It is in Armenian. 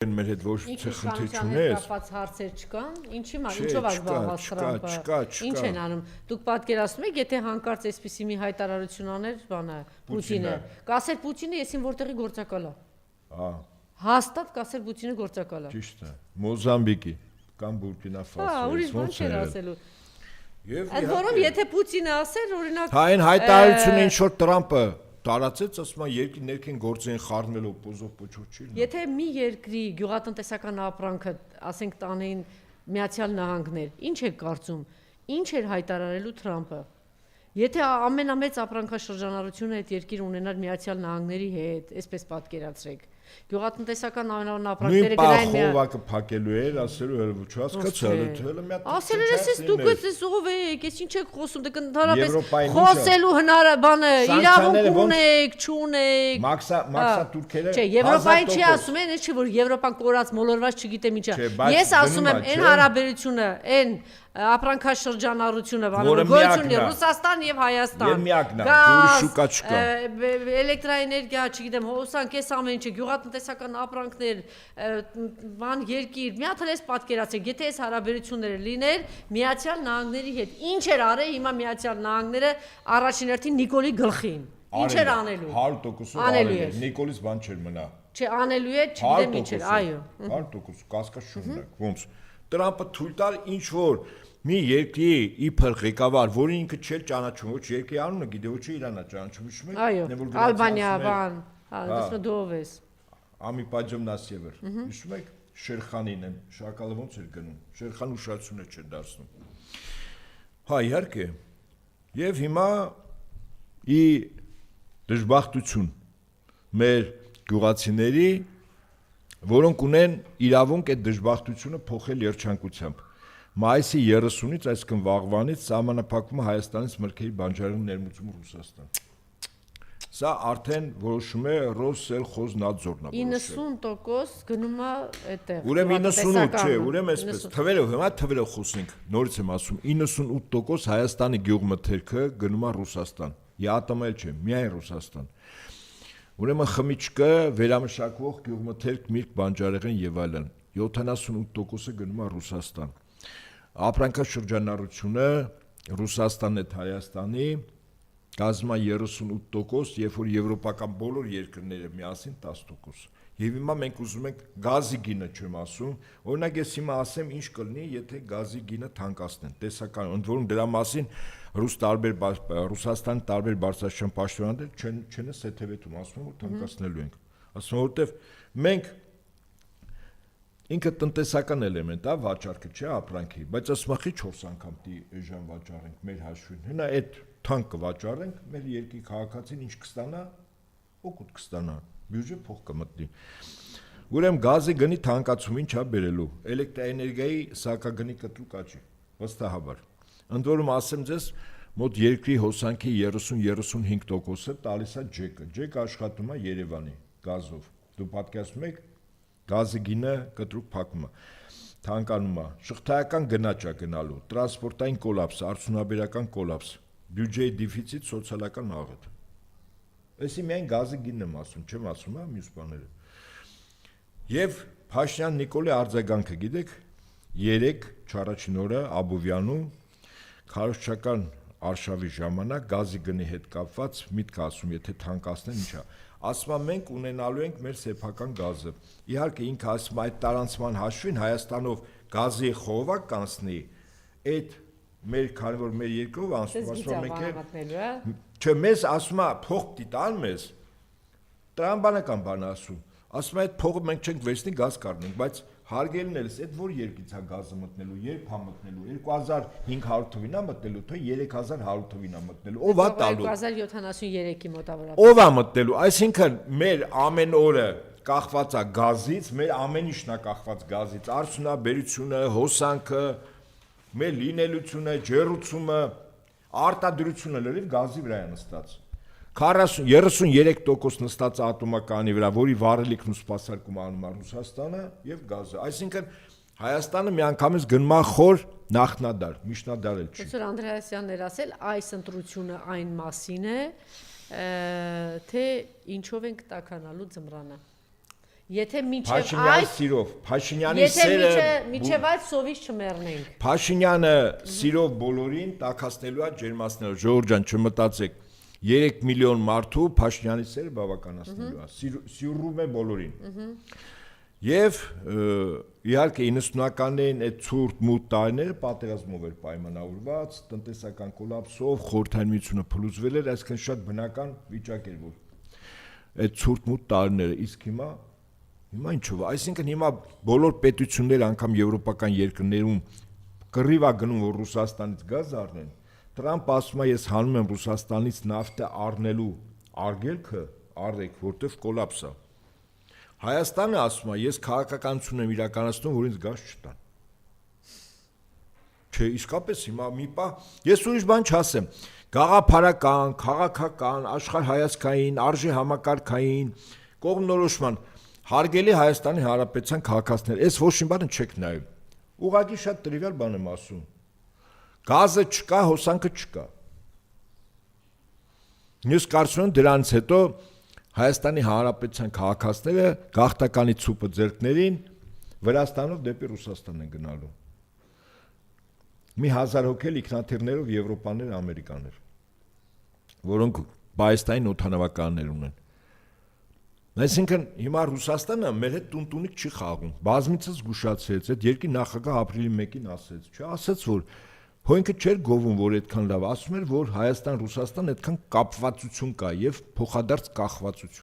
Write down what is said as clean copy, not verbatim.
Մեր հետ ոչ թե խնդիր չունես։ Կապված հարցեր չկան, ինչի՞ ինչով է զբաղված Թրամփը։ Ինչ են անում։ Դուք պատկերացնում եք, եթե հանկարծ այսպիսի մի հայտարարություն աներ, բանը Պուտինը, կասեր Պուտինը եսին որտեղի գործակալ է։ Հաստատ կասեր Պուտինը գործակալ է։ Ճիշտ է։ Մոզամբիկի կամ Բուրկինա Ֆասո։ Ուրիշ բան չէր ասելու։ Այդ որում եթե Պուտինը ասեր, օրինակ այն հայտարարությունը ինչ որ Թրամփը տարածեց, ասում են երկրի ներքին գործերին խառնվելով պոզով պոչոչի։ Եթե մի երկրի գյուղատնտեսական ապրանքը, ասենք տանեին Միացյալ Նահանգներ, ինչ եք կարծում, ինչ էր հայտարարելու Թրամփը։ Եթե ամենամեծ ապրանքաշրջանառությունը այդ երկիրը ունենար Միացյալ Նահանգների հետ, այսպես պատկերացրեք։ Գյուղատնտեսական ապրանքները գրային խողովակը փակելու էր, ասելու էր, չհասկացա, հələ մի հատ։ Ասել էր, ես դուք էս ով եք, ես ինչ եք խոսում, դե ընդհանրապես խոսելու հնարաբանը, իրավունք ունեք, չունեք։ Մաքսա թուրքերը։ Չէ, Եվրոպային չի ասում, այն չէ, որ Եվրոպան կորած մոլորված չգիտեմ ինչա։ Ես ասում եմ, այն հարաբերությունը, այն ապրանքաշրջանառությունը գոյություն ունի Ռուսաստան եւ Հայաստան։ Գազ, էլեկտրաէներգիա, չգիտեմ, հոսանք, այս ամեն ինչը, գյուղատնտեսական ապրանքներ, բան երկիր, մի հատ էս պատկերացրեք, եթե այս հարաբերությունները լիներ Միացյալ Նահանգների հետ, ինչ էր արել հիմա Միացյալ Նահանգները առաջին հերթին Նիկոլի գլխին։ Ինչ էր անելու։ 100% անելու էր։ Նիկոլից բան չէր մնա։ Չէ, անելու է, չգիտեմ ինչ էր, այո։ 100% կասկած չունենք։ Ոնց Տրամփը թույլ տալ ինչ որ մի երկրի իբր ղեկավար, որը ինքը չէր ճանաչում, ոչ երկրի անունը գիտե, ոչ Իրանա ճանաչում, հիշում եք։ Այո, Ալբանիա, բան, դասը դով ես։ Ամիպաջոմ Նասիևեր, հիշում եք Շերխանին են, շակալը ոնց էր գնում, Շերխան ուշադրությունը չէր դարձնում։ Հա, իհարկե։ Եվ հիմա ի դժբախտություն մեր գյուղացիների, որոնք ունեն իրավունք այդ դժբախտությունը փոխել երջանկությամբ։ Մայիսի 30-ից, այսինքն վաղվանից սահմանափակվում է Հայաստանից մրգերի բանջարեղենի ներմուծումը Ռուսաստան։ Սա արդեն որոշում է Ռոսելխոզնադզորն է։ 90% գնում է այդտեղ։ Ուրեմն 98, չէ, ուրեմն այսպես թվերով, հիմա թվերով խոսենք, նորից եմ ասում, 98% Հայաստանի գյուղմթերքը գնում է Ռուսաստան։ ԵԱՏՄ-ել չէ, միայն Ռուսաստան։ Ուրեմն խմիչքը, վերամշակվող գյուղմթերք, միրգ, բանջարեղեն եւ այլն 78%-ը գնում է Ռուսաստան։ Ապրանքաշրջանառությունը Ռուսաստանն է Հայաստանի կազմա 38%, երբ որ եվրոպական բոլոր երկրները միասին 10%։ Եվ հիմա մենք ուզում ենք գազի գինը չեմ ասում, օրինակ ես հիմա ասեմ ինչ կլինի, եթե գազի գինը թանկացնեն, տեսական, ընդ որում դրա մասին Ռուսաստանի տարբեր բարձրաստիճան պաշտոնյաներ չեն սեթևեթում, ասում են, որ թանկացնելու ենք։ Ասում են, որովհետև մենք ինքը տնտեսական էլեմենտ է, վաճառքը չէ ապրանքի, բայց ասում են, 4 անգամ դի էժան վաճառենք մեր հաշվին։ Հնա այդ թանկ կվաճառենք, մեր երկրի քաղաքացին ինչ կստանա, օգուտ կստանա, բյուջե փող կմտնի։ Ուրեմն գազի գնի թանկացում ինչ է բերելու, էլեկտրաէներգիայի սակագնի կտրուկ աճի, վստահաբար։ Ընդ որում ասեմ ձեզ, մոտ երկրի հոսանքի 30-35%-ը տալիս է ջեկը։ Ջեկը աշխատում է Երևանի գազով։ Դու պատկերացնում եք, գազի գինը կտրուկ փակում է, թանկանում է, շղթայական գնաճ է գնալու, տրանսպորտային կոլապս, արդյունաբերական կոլապս, բյուջեի դեֆիցիտ, սոցիալական աղետ։ Այսի միայն գազի գինն եմ ասում, չեմ ասում, հա, մյուս բաները։ Եվ Փաշինյան Նիկոլի արձագանքը, գիտեք, 3 չառաջին օրը Աբովյանում քարոզչական արշավի ժամանակ գազի գնի հետ կապված միտք ասում, եթե թանկացնեն ինչա։ Ասում եմ մենք ունենալու ենք մեր սեփական գազը։ Իհարկե ինքը ասում այդ տարանցման հաշվին Հայաստանով գազի խողովակ կանցնի, այդ մեր քանի որ մեր երկրով ասում մենք չէ մեզ ասում է փող պիտի տան մեզ տրամբանական բան ասում այդ փողը մենք չենք վերցնի գազ կառնենք, բայց հարգելն էլս այդ որ երկից է գազը մտնելու, երբ է մտնելու, 2500 թվին է մտնելու, թե 3100 թվին է մտնելու, ով է տալու 2073-ի մոտավորապես։ Ով է մտնելու, այսինքն մեր ամեն օրը կախված է գազից, մեր ամեն ինչն է կախված գազից, արդյունաբերությունը, հոսանքը, մեր լինելությունը, ջեռուցումը, արտադրությունը լրիվ գազի վրա է նստած։ 33% նստած ատոմականի վրա, որի վառելիքն ու սպասարկում անում է Ռուսաստանը եւ գազը։ Այսինքն Հայաստանը միանգամից գնում է խոր նախնադար, միջնադար էլ չի։ Պրոֆեսոր Անդրեասյանն էր ասել, այս ընտրությունը այն մասին է, թե ինչով ենք տականալու ձմռանը։ Եթե մինչև Փաշինյանի սիրով, Փաշինյանի սերը մինչև այդ սովից չմեռնենք։ Փաշինյանը սիրով բոլորին տակածնելու է ջերմացնելու։ Ժողովուրդ ջան, չմտածեք 3 միլիոն մարդու Փաշինյանի սերը բավականացնելու է։ Սիրում է բոլորին։ Եվ իհարկե 90-ականներին այդ ցուրտ մութ տարիները պատերազմով էր պայմանավորված, տնտեսական կոլապսով, խորհրդային միությունը փլուզվել էր, այսինքն շատ բնական վիճակ էր, որ այդ ցուրտ մութ տարիները, իսկ հիմա ինչու՞, այսինքն հիմա բոլոր պետությունները, անգամ եվրոպական երկրներում կռիվ է գնում, որ Ռուսաստանից գազ առնեն։ Տրամպը ասում է, ես հանում եմ Ռուսաստանից նավթը առնելու արգելքը, առեք, որտեղ կոլապս է։ Հայաստանը ասում է, ես քաղաքականություն եմ իրականացնում, որ ինձ գազ չտան։ Չէ, իսկապես հիմա մի պահ, ես ուրիշ բան չասեմ, գաղափարական, քաղաքական, աշխարհայացքային, արժե համակարգային, կողմնորոշման հարգելի Հայաստանի Հանրապետության քաղաքացիներ, այս ոչ մի բանը չեք նայում։ Ուղղակի շատ տրիվիալ բան եմ ասում։ Գազը չկա, հոսանքը չկա։ Ես կարծում եմ դրանից հետո Հայաստանի Հանրապետության քաղաքացիները գաղթականի ցուպը ձեռքներին Վրաստանով դեպի Ռուսաստան են գնալու։ Մի 1000 հոգել ինքնաթիռներով Եվրոպաներ, Ամերիկաներ, որոնք բայստային օդանավականներ ունեն։ Այսինքն հիմա Ռուսաստանը մեր հետ տունտունիկ չի խաղում։ Բազմիցս զգուշացրեց, այդ երկրի նախագահ ապրիլի 1-ին ասեց, ասաց, որ հոյնքը չէր գովում, որ այդքան լավ, ասում էր, որ Հայաստան-Ռուսաստան այդքան կապվածություն կա եւ փոխադարձ կախվածություն։